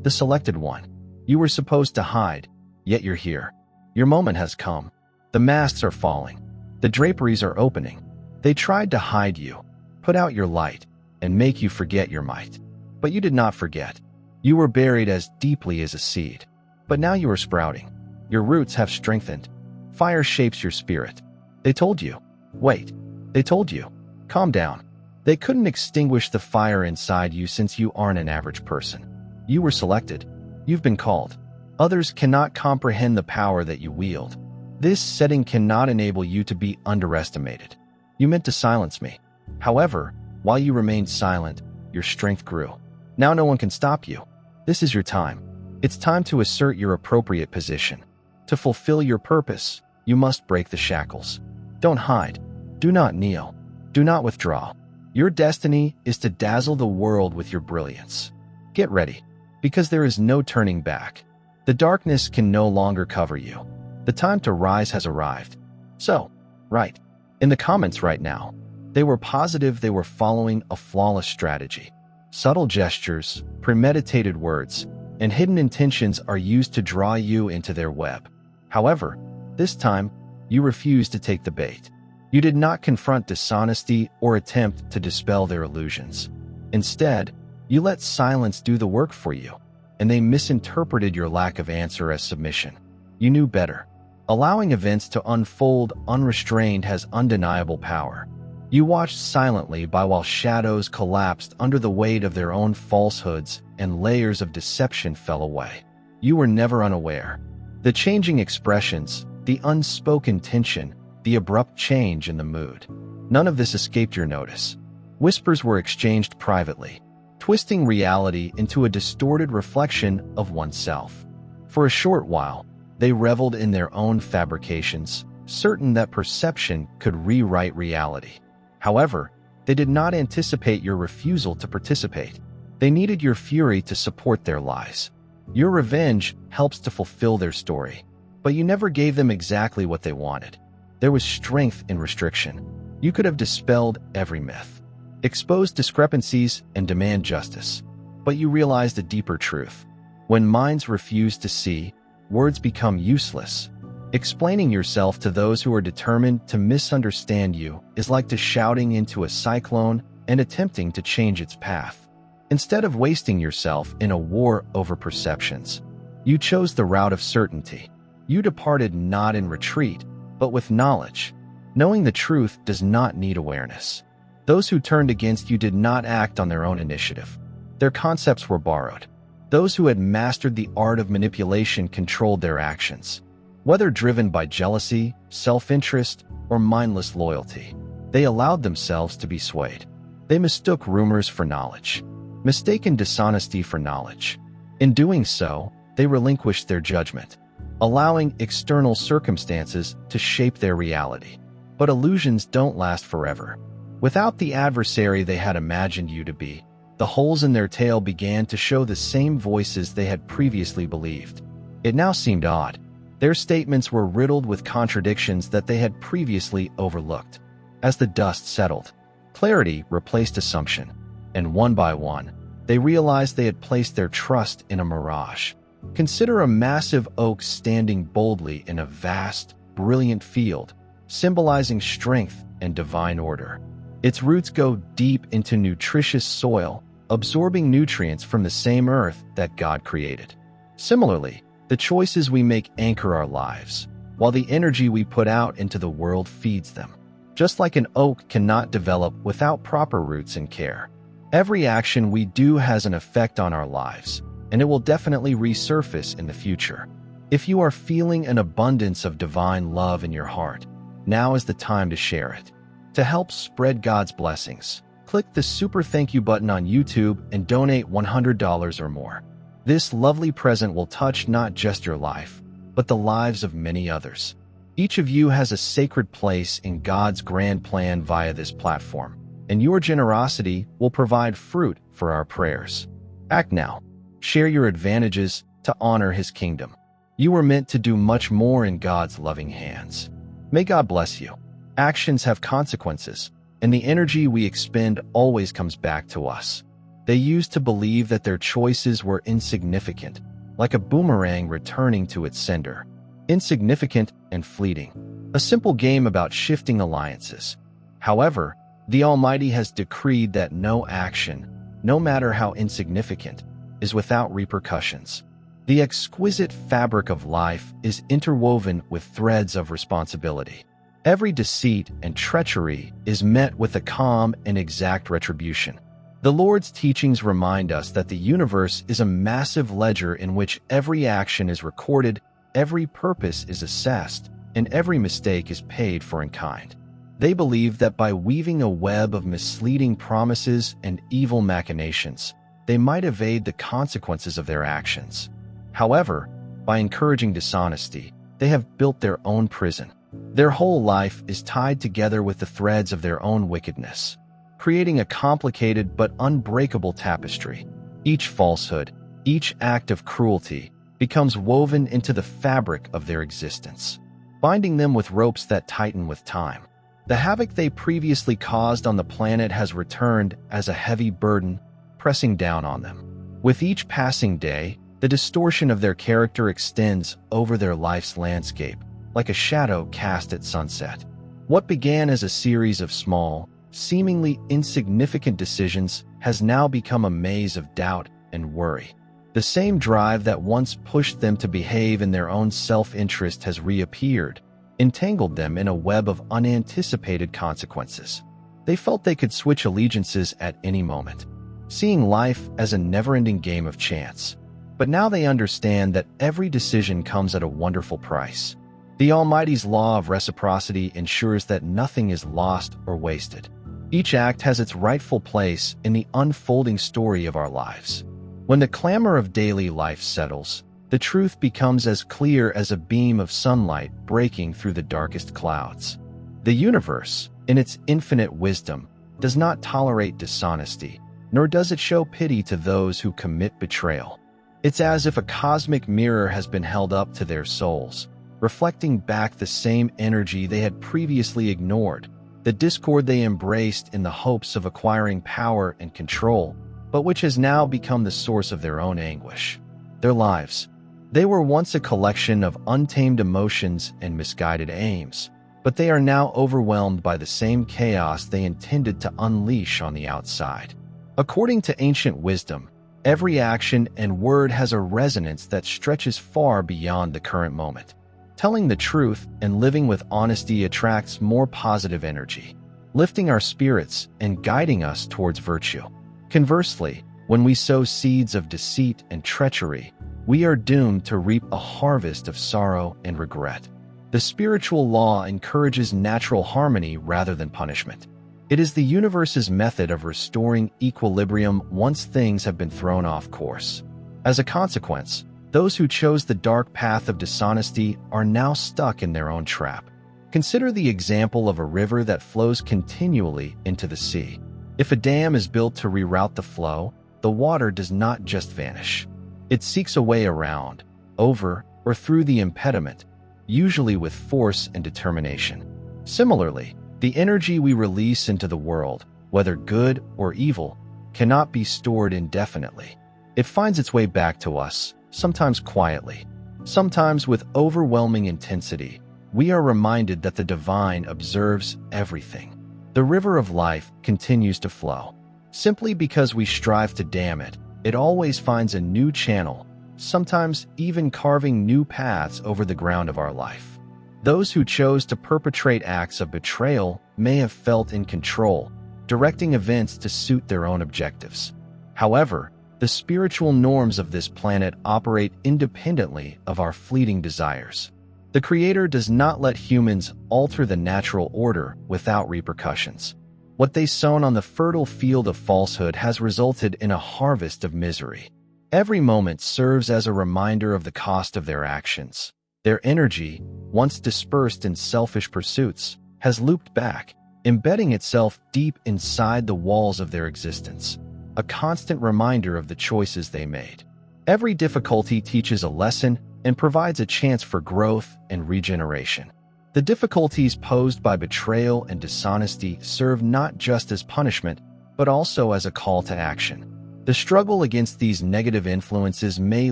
the selected one. You were supposed to hide, yet you're here. Your moment has come. The masks are falling. The draperies are opening. They tried to hide you, put out your light, and make you forget your might. But you did not forget. You were buried as deeply as a seed. But now you are sprouting. Your roots have strengthened. Fire shapes your spirit. They told you. Wait. They told you. Calm down. They couldn't extinguish the fire inside you since you aren't an average person. You were selected. You've been called. Others cannot comprehend the power that you wield. This setting cannot enable you to be underestimated. You meant to silence me. However, while you remained silent, your strength grew. Now no one can stop you. This is your time. It's time to assert your appropriate position. To fulfill your purpose, you must break the shackles. Don't hide. Do not kneel. Do not withdraw. Your destiny is to dazzle the world with your brilliance. Get ready, because there is no turning back. The darkness can no longer cover you. The time to rise has arrived. So, write in the comments right now. They were positive. They were following a flawless strategy. Subtle gestures, premeditated words, and hidden intentions are used to draw you into their web. However, this time, you refused to take the bait. You did not confront dishonesty or attempt to dispel their illusions. Instead, you let silence do the work for you, and they misinterpreted your lack of answer as submission. You knew better. Allowing events to unfold unrestrained has undeniable power. You watched silently while shadows collapsed under the weight of their own falsehoods and layers of deception fell away. You were never unaware. The changing expressions, the unspoken tension, the abrupt change in the mood. None of this escaped your notice. Whispers were exchanged privately, twisting reality into a distorted reflection of oneself. For a short while, they reveled in their own fabrications, certain that perception could rewrite reality. However, they did not anticipate your refusal to participate. They needed your fury to support their lies. Your revenge helps to fulfill their story, but you never gave them exactly what they wanted. There was strength in restriction. You could have dispelled every myth, exposed discrepancies, and demand justice. But you realized a deeper truth. When minds refuse to see, words become useless. Explaining yourself to those who are determined to misunderstand you is like to shouting into a cyclone and attempting to change its path. Instead of wasting yourself in a war over perceptions, you chose the route of certainty. You departed not in retreat, but with knowledge. Knowing the truth does not need awareness. Those who turned against you did not act on their own initiative. Their concepts were borrowed. Those who had mastered the art of manipulation controlled their actions. Whether driven by jealousy, self-interest, or mindless loyalty, they allowed themselves to be swayed. They mistook rumors for knowledge, mistaken dishonesty for knowledge. In doing so, they relinquished their judgment, allowing external circumstances to shape their reality. But illusions don't last forever. Without the adversary they had imagined you to be, the holes in their tail began to show the same voices they had previously believed. It now seemed odd. Their statements were riddled with contradictions that they had previously overlooked. As the dust settled, clarity replaced assumption, and one by one, they realized they had placed their trust in a mirage. Consider a massive oak standing boldly in a vast, brilliant field, symbolizing strength and divine order. Its roots go deep into nutritious soil, absorbing nutrients from the same earth that God created. Similarly, the choices we make anchor our lives, while the energy we put out into the world feeds them. Just like an oak cannot develop without proper roots and care, every action we do has an effect on our lives, and it will definitely resurface in the future. If you are feeling an abundance of divine love in your heart, now is the time to share it. To help spread God's blessings, click the super thank you button on YouTube and donate $100 or more. This lovely present will touch not just your life, but the lives of many others. Each of you has a sacred place in God's grand plan via this platform, and your generosity will provide fruit for our prayers. Act now. Share your advantages to honor His kingdom. You were meant to do much more in God's loving hands. May God bless you. Actions have consequences, and the energy we expend always comes back to us. They used to believe that their choices were insignificant, like a boomerang returning to its sender. Insignificant and fleeting. A simple game about shifting alliances. However, the Almighty has decreed that no action, no matter how insignificant, is without repercussions. The exquisite fabric of life is interwoven with threads of responsibility. Every deceit and treachery is met with a calm and exact retribution. The Lord's teachings remind us that the universe is a massive ledger in which every action is recorded, every purpose is assessed, and every mistake is paid for in kind. They believe that by weaving a web of misleading promises and evil machinations, they might evade the consequences of their actions. However, by encouraging dishonesty, they have built their own prison. Their whole life is tied together with the threads of their own wickedness, creating a complicated but unbreakable tapestry. Each falsehood, each act of cruelty, becomes woven into the fabric of their existence, binding them with ropes that tighten with time. The havoc they previously caused on the planet has returned as a heavy burden, pressing down on them. With each passing day, the distortion of their character extends over their life's landscape, like a shadow cast at sunset. What began as a series of small, seemingly insignificant decisions has now become a maze of doubt and worry. The same drive that once pushed them to behave in their own self-interest has reappeared, entangled them in a web of unanticipated consequences. They felt they could switch allegiances at any moment, seeing life as a never-ending game of chance. But now they understand that every decision comes at a wonderful price. The Almighty's law of reciprocity ensures that nothing is lost or wasted. Each act has its rightful place in the unfolding story of our lives. When the clamor of daily life settles, the truth becomes as clear as a beam of sunlight breaking through the darkest clouds. The universe, in its infinite wisdom, does not tolerate dishonesty, nor does it show pity to those who commit betrayal. It's as if a cosmic mirror has been held up to their souls, reflecting back the same energy they had previously ignored, the discord they embraced in the hopes of acquiring power and control, but which has now become the source of their own anguish. Their lives. They were once a collection of untamed emotions and misguided aims, but they are now overwhelmed by the same chaos they intended to unleash on the outside. According to ancient wisdom, every action and word has a resonance that stretches far beyond the current moment. Telling the truth and living with honesty attracts more positive energy, lifting our spirits and guiding us towards virtue. Conversely, when we sow seeds of deceit and treachery, we are doomed to reap a harvest of sorrow and regret. The spiritual law encourages natural harmony rather than punishment. It is the universe's method of restoring equilibrium once things have been thrown off course. As a consequence, those who chose the dark path of dishonesty are now stuck in their own trap. Consider the example of a river that flows continually into the sea. If a dam is built to reroute the flow, the water does not just vanish. It seeks a way around, over, or through the impediment, usually with force and determination. Similarly, the energy we release into the world, whether good or evil, cannot be stored indefinitely. It finds its way back to us, sometimes quietly, sometimes with overwhelming intensity. We are reminded that the divine observes everything. The river of life continues to flow. Simply because we strive to dam it, it always finds a new channel, sometimes even carving new paths over the ground of our life. Those who chose to perpetrate acts of betrayal may have felt in control, directing events to suit their own objectives. However, the spiritual norms of this planet operate independently of our fleeting desires. The Creator does not let humans alter the natural order without repercussions. What they sown on the fertile field of falsehood has resulted in a harvest of misery. Every moment serves as a reminder of the cost of their actions. Their energy, once dispersed in selfish pursuits, has looped back, embedding itself deep inside the walls of their existence, a constant reminder of the choices they made. Every difficulty teaches a lesson and provides a chance for growth and regeneration. The difficulties posed by betrayal and dishonesty serve not just as punishment, but also as a call to action. The struggle against these negative influences may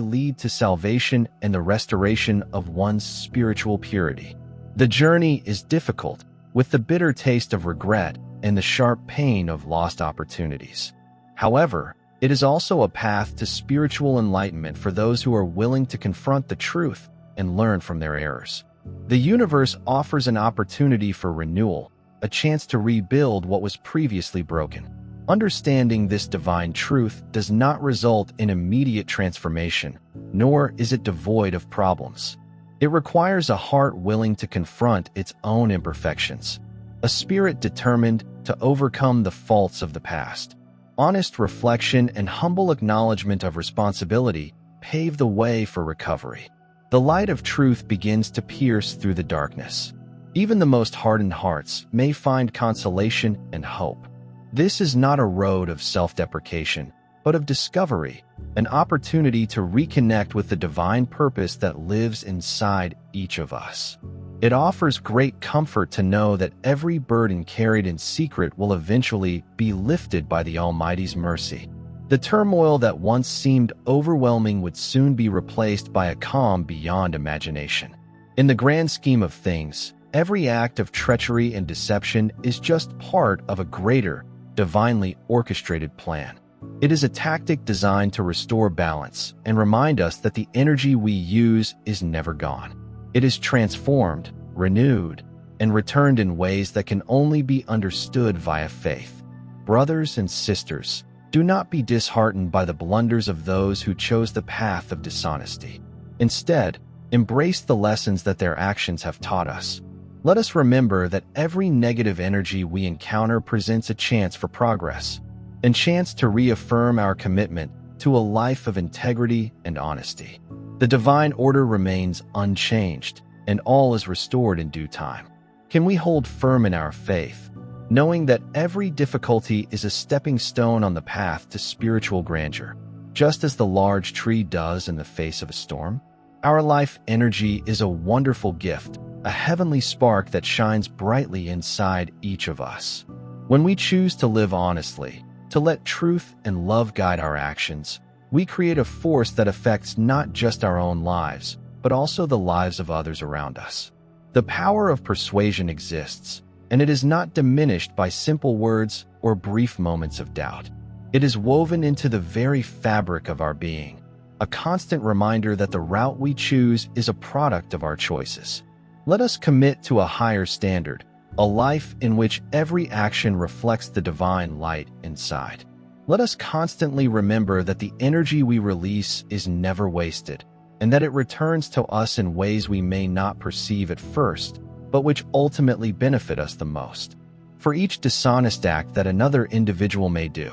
lead to salvation and the restoration of one's spiritual purity. The journey is difficult, with the bitter taste of regret and the sharp pain of lost opportunities. However, it is also a path to spiritual enlightenment for those who are willing to confront the truth and learn from their errors. The universe offers an opportunity for renewal, a chance to rebuild what was previously broken. Understanding this divine truth does not result in immediate transformation, nor is it devoid of problems. It requires a heart willing to confront its own imperfections, a spirit determined to overcome the faults of the past. Honest reflection and humble acknowledgement of responsibility pave the way for recovery. The light of truth begins to pierce through the darkness. Even the most hardened hearts may find consolation and hope. This is not a road of self-deprecation, but of discovery, an opportunity to reconnect with the divine purpose that lives inside each of us. It offers great comfort to know that every burden carried in secret will eventually be lifted by the Almighty's mercy. The turmoil that once seemed overwhelming would soon be replaced by a calm beyond imagination. In the grand scheme of things, every act of treachery and deception is just part of a greater, divinely orchestrated plan. It is a tactic designed to restore balance and remind us that the energy we use is never gone. It is transformed, renewed, and returned in ways that can only be understood via faith. Brothers and sisters, do not be disheartened by the blunders of those who chose the path of dishonesty. Instead, embrace the lessons that their actions have taught us. Let us remember that every negative energy we encounter presents a chance for progress, a chance to reaffirm our commitment to a life of integrity and honesty. The divine order remains unchanged, and all is restored in due time. Can we hold firm in our faith, knowing that every difficulty is a stepping stone on the path to spiritual grandeur, just as the large tree does in the face of a storm? Our life energy is a wonderful gift, a heavenly spark that shines brightly inside each of us. When we choose to live honestly, to let truth and love guide our actions, we create a force that affects not just our own lives, but also the lives of others around us. The power of persuasion exists, and it is not diminished by simple words or brief moments of doubt. It is woven into the very fabric of our being, a constant reminder that the route we choose is a product of our choices. Let us commit to a higher standard, a life in which every action reflects the divine light inside. Let us constantly remember that the energy we release is never wasted, and that it returns to us in ways we may not perceive at first, but which ultimately benefit us the most. For each dishonest act that another individual may do,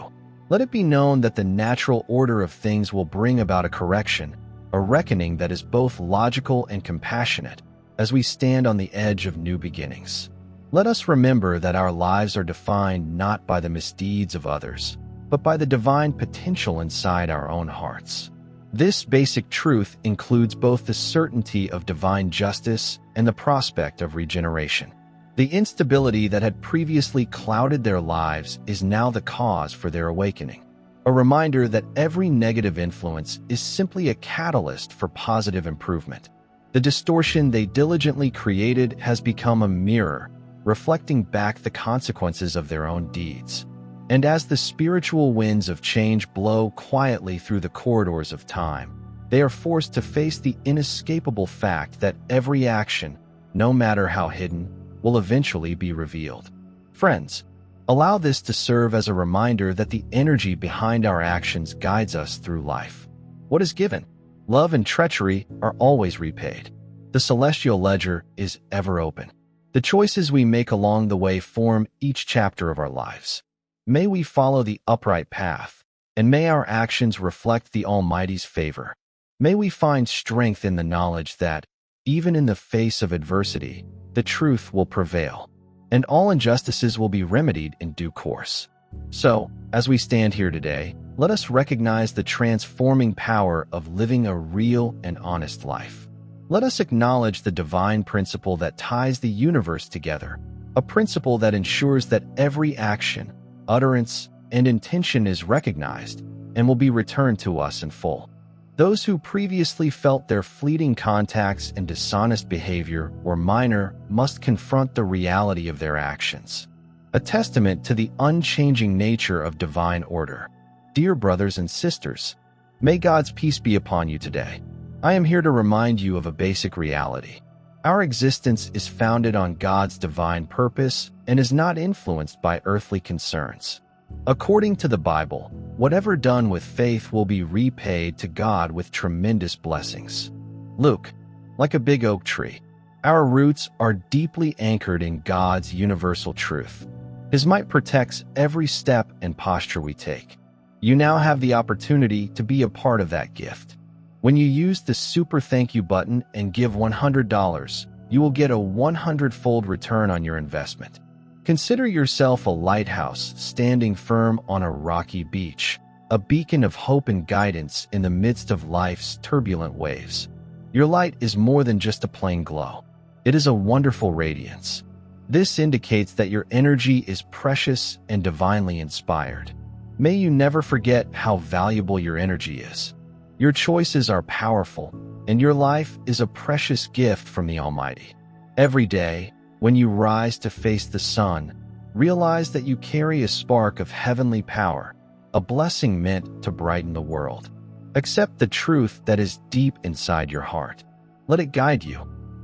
let it be known that the natural order of things will bring about a correction, a reckoning that is both logical and compassionate, as we stand on the edge of new beginnings. Let us remember that our lives are defined not by the misdeeds of others, but by the divine potential inside our own hearts. This basic truth includes both the certainty of divine justice and the prospect of regeneration. The instability that had previously clouded their lives is now the cause for their awakening, a reminder that every negative influence is simply a catalyst for positive improvement. The distortion they diligently created has become a mirror, reflecting back the consequences of their own deeds. And as the spiritual winds of change blow quietly through the corridors of time, they are forced to face the inescapable fact that every action, no matter how hidden, will eventually be revealed. Friends, allow this to serve as a reminder that the energy behind our actions guides us through life. What is given, love and treachery are always repaid. The celestial ledger is ever open. The choices we make along the way form each chapter of our lives. May we follow the upright path, and may our actions reflect the Almighty's favor. May we find strength in the knowledge that, even in the face of adversity, the truth will prevail, and all injustices will be remedied in due course. So, as we stand here today, let us recognize the transforming power of living a real and honest life. Let us acknowledge the divine principle that ties the universe together, a principle that ensures that every action, utterance, and intention is recognized, and will be returned to us in full. Those who previously felt their fleeting contacts and dishonest behavior were minor must confront the reality of their actions, a testament to the unchanging nature of divine order. Dear brothers and sisters, may God's peace be upon you today. I am here to remind you of a basic reality. Our existence is founded on God's divine purpose and is not influenced by earthly concerns. According to the Bible, whatever done with faith will be repaid to God with tremendous blessings. Luke, like a big oak tree, our roots are deeply anchored in God's universal truth. His might protects every step and posture we take. You now have the opportunity to be a part of that gift. When you use the super thank you button and give $100, you will get a 100-fold return on your investment. Consider yourself a lighthouse standing firm on a rocky beach, a beacon of hope and guidance in the midst of life's turbulent waves. Your light is more than just a plain glow. It is a wonderful radiance. This indicates that your energy is precious and divinely inspired. May you never forget how valuable your energy is. Your choices are powerful, and your life is a precious gift from the Almighty. Every day, when you rise to face the sun, realize that you carry a spark of heavenly power, a blessing meant to brighten the world. Accept the truth that is deep inside your heart. Let it guide you.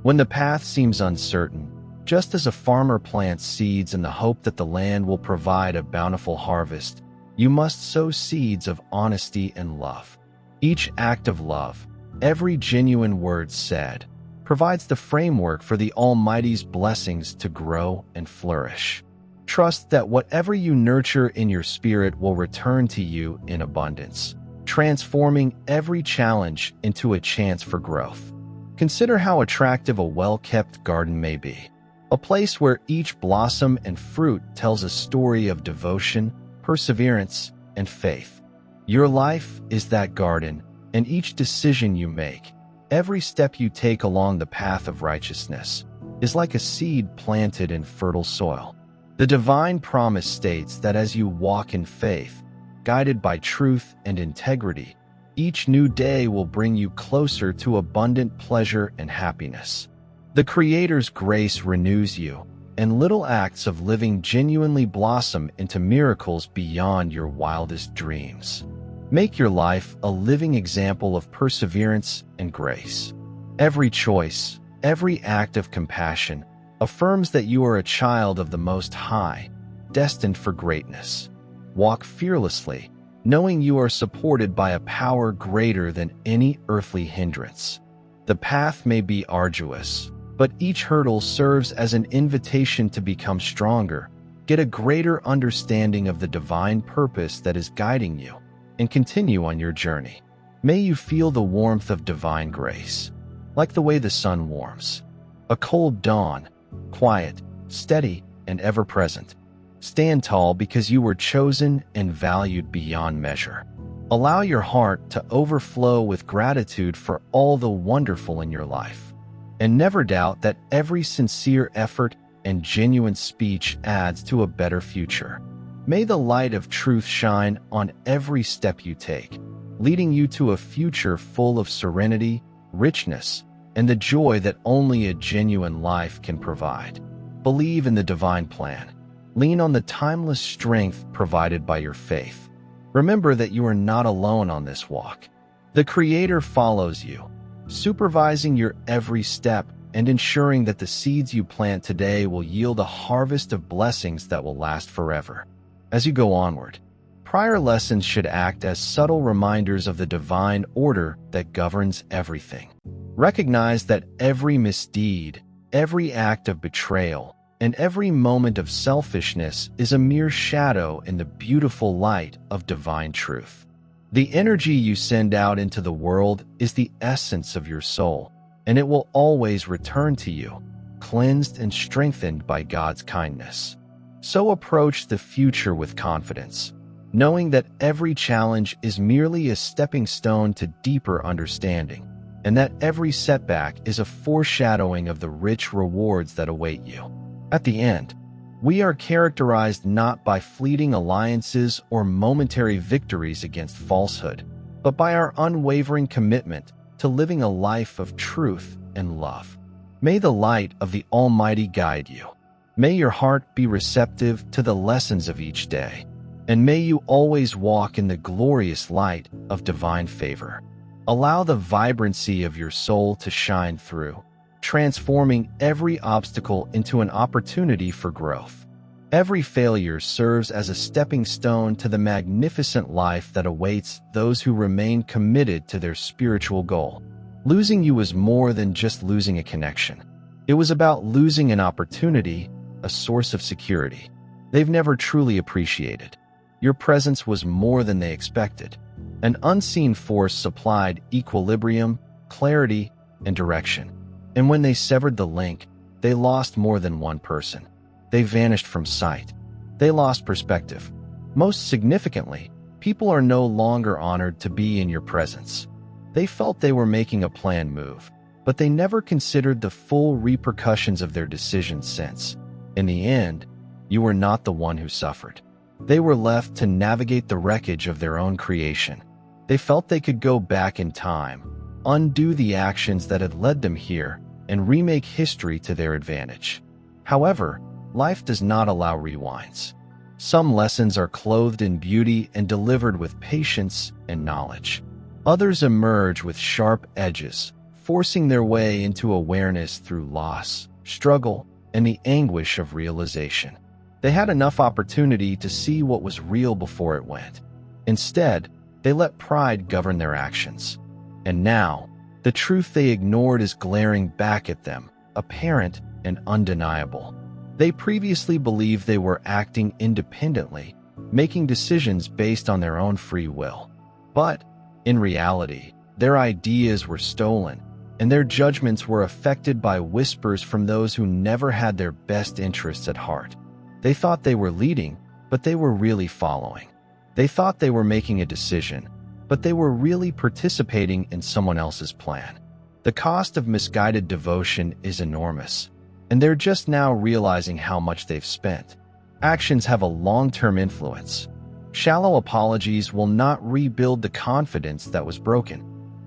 When the path seems uncertain, just as a farmer plants seeds in the hope that the land will provide a bountiful harvest, you must sow seeds of honesty and love. Each act of love, every genuine word said, provides the framework for the Almighty's blessings to grow and flourish. Trust that whatever you nurture in your spirit will return to you in abundance, transforming every challenge into a chance for growth. Consider how attractive a well-kept garden may be, a place where each blossom and fruit tells a story of devotion, perseverance, and faith. Your life is that garden, and each decision you make, every step you take along the path of righteousness, is like a seed planted in fertile soil. The divine promise states that as you walk in faith, guided by truth and integrity, each new day will bring you closer to abundant pleasure and happiness. The Creator's grace renews you, and little acts of living genuinely blossom into miracles beyond your wildest dreams. Make your life a living example of perseverance and grace. Every choice, every act of compassion, affirms that you are a child of the Most High, destined for greatness. Walk fearlessly, knowing you are supported by a power greater than any earthly hindrance. The path may be arduous, but each hurdle serves as an invitation to become stronger, get a greater understanding of the divine purpose that is guiding you, and continue on your journey. May you feel the warmth of divine grace, like the way the sun warms. A cold dawn, quiet, steady, and ever-present. Stand tall because you were chosen and valued beyond measure. Allow your heart to overflow with gratitude for all the wonderful in your life. And never doubt that every sincere effort and genuine speech adds to a better future. May the light of truth shine on every step you take, leading you to a future full of serenity, richness, and the joy that only a genuine life can provide. Believe in the divine plan. Lean on the timeless strength provided by your faith. Remember that you are not alone on this walk. The Creator follows you, supervising your every step and ensuring that the seeds you plant today will yield a harvest of blessings that will last forever. As you go onward, prior lessons should act as subtle reminders of the divine order that governs everything. Recognize that every misdeed, every act of betrayal, and every moment of selfishness is a mere shadow in the beautiful light of divine truth. The energy you send out into the world is the essence of your soul, and it will always return to you, cleansed and strengthened by God's kindness. So approach the future with confidence, knowing that every challenge is merely a stepping stone to deeper understanding, and that every setback is a foreshadowing of the rich rewards that await you. At the end, We are characterized not by fleeting alliances or momentary victories against falsehood, but by our unwavering commitment to living a life of truth and love. May the light of the Almighty guide you. May your heart be receptive to the lessons of each day, and may you always walk in the glorious light of divine favor. Allow the vibrancy of your soul to shine through, transforming every obstacle into an opportunity for growth. Every failure serves as a stepping stone to the magnificent life that awaits those who remain committed to their spiritual goal. Losing you was more than just losing a connection. It was about losing an opportunity, a source of security they've never truly appreciated. Your presence was more than they expected. An unseen force supplied equilibrium, clarity, and direction. And when they severed the link, they lost more than one person. They vanished from sight. They lost perspective. Most significantly, people are no longer honored to be in your presence. They felt they were making a planned move, but they never considered the full repercussions of their decisions since. In the end, you were not the one who suffered. They were left to navigate the wreckage of their own creation. They felt they could go back in time, undo the actions that had led them here, and remake history to their advantage. However, life does not allow rewinds. Some lessons are clothed in beauty and delivered with patience and knowledge. Others emerge with sharp edges, forcing their way into awareness through loss, struggle, and the anguish of realization. They had enough opportunity to see what was real before it went. Instead, they let pride govern their actions. And now, the truth they ignored is glaring back at them, apparent and undeniable. They previously believed they were acting independently, making decisions based on their own free will. But, in reality, their ideas were stolen, and their judgments were affected by whispers from those who never had their best interests at heart. They thought they were leading, but they were really following. They thought they were making a decision, but they were really participating in someone else's plan. The cost of misguided devotion is enormous, and they're just now realizing how much they've spent. Actions have a long-term influence. Shallow apologies will not rebuild the confidence that was broken.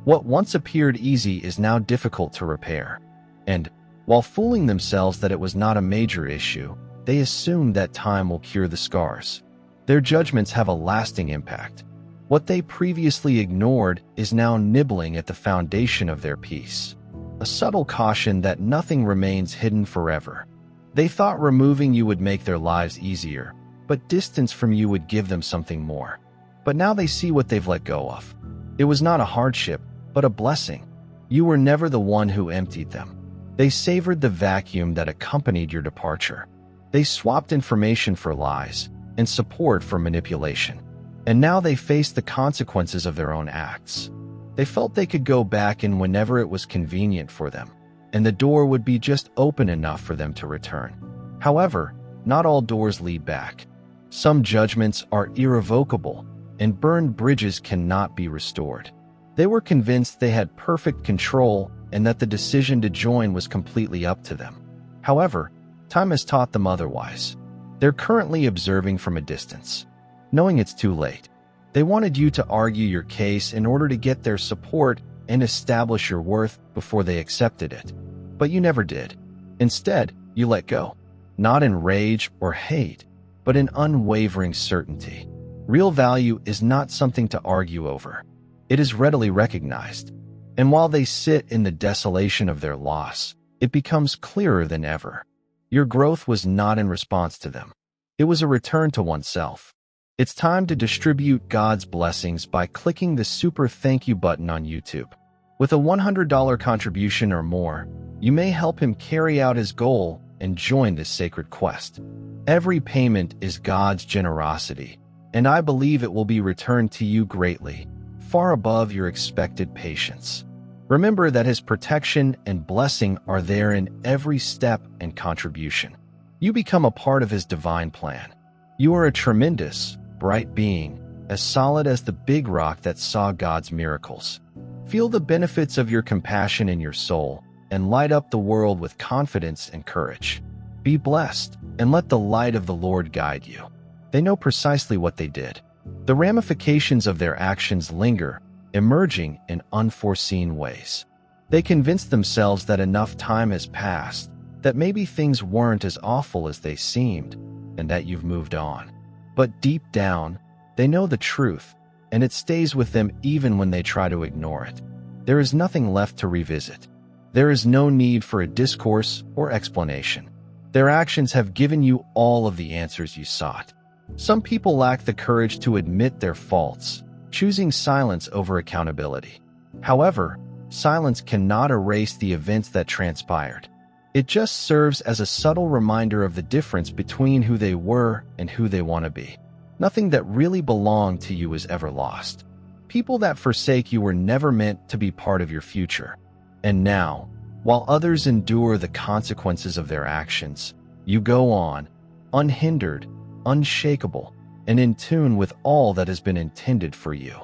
What once appeared easy is now difficult to repair. And, while fooling themselves that it was not a major issue, they assume that time will cure the scars. Their judgments have a lasting impact. What they previously ignored is now nibbling at the foundation of their peace. A subtle caution that nothing remains hidden forever. They thought removing you would make their lives easier, but distance from you would give them something more. But now they see what they've let go of. It was not a hardship, but a blessing. You were never the one who emptied them. They savored the vacuum that accompanied your departure. They swapped information for lies and support for manipulation. And now they faced the consequences of their own acts. They felt they could go back in whenever it was convenient for them, and the door would be just open enough for them to return. However, not all doors lead back. Some judgments are irrevocable, and burned bridges cannot be restored. They were convinced they had perfect control and that the decision to join was completely up to them. However, time has taught them otherwise. They're currently observing from a distance, knowing it's too late. They wanted you to argue your case in order to get their support and establish your worth before they accepted it. But you never did. Instead, you let go, not in rage or hate, but in unwavering certainty. Real value is not something to argue over. It is readily recognized. And while they sit in the desolation of their loss, it becomes clearer than ever. Your growth was not in response to them. It was a return to oneself. It's time to distribute God's blessings by clicking the super thank you button on YouTube. With a $100 contribution or more, you may help him carry out his goal and join this sacred quest. Every payment is God's generosity, and I believe it will be returned to you greatly, far above your expected patience. Remember that his protection and blessing are there in every step and contribution. You become a part of his divine plan. You are a tremendous, bright being, as solid as the big rock that saw God's miracles. Feel the benefits of your compassion in your soul and light up the world with confidence and courage. Be blessed, and let the light of the Lord guide you. They know precisely what they did. The ramifications of their actions linger, emerging in unforeseen ways. They convince themselves that enough time has passed, that maybe things weren't as awful as they seemed, and that you've moved on. But deep down, they know the truth, and it stays with them even when they try to ignore it. There is nothing left to revisit. There is no need for a discourse or explanation. Their actions have given you all of the answers you sought. Some people lack the courage to admit their faults, choosing silence over accountability. However, silence cannot erase the events that transpired. It just serves as a subtle reminder of the difference between who they were and who they want to be. Nothing that really belonged to you is ever lost. People that forsake you were never meant to be part of your future. And now, while others endure the consequences of their actions, you go on, unhindered, unshakable, and in tune with all that has been intended for you.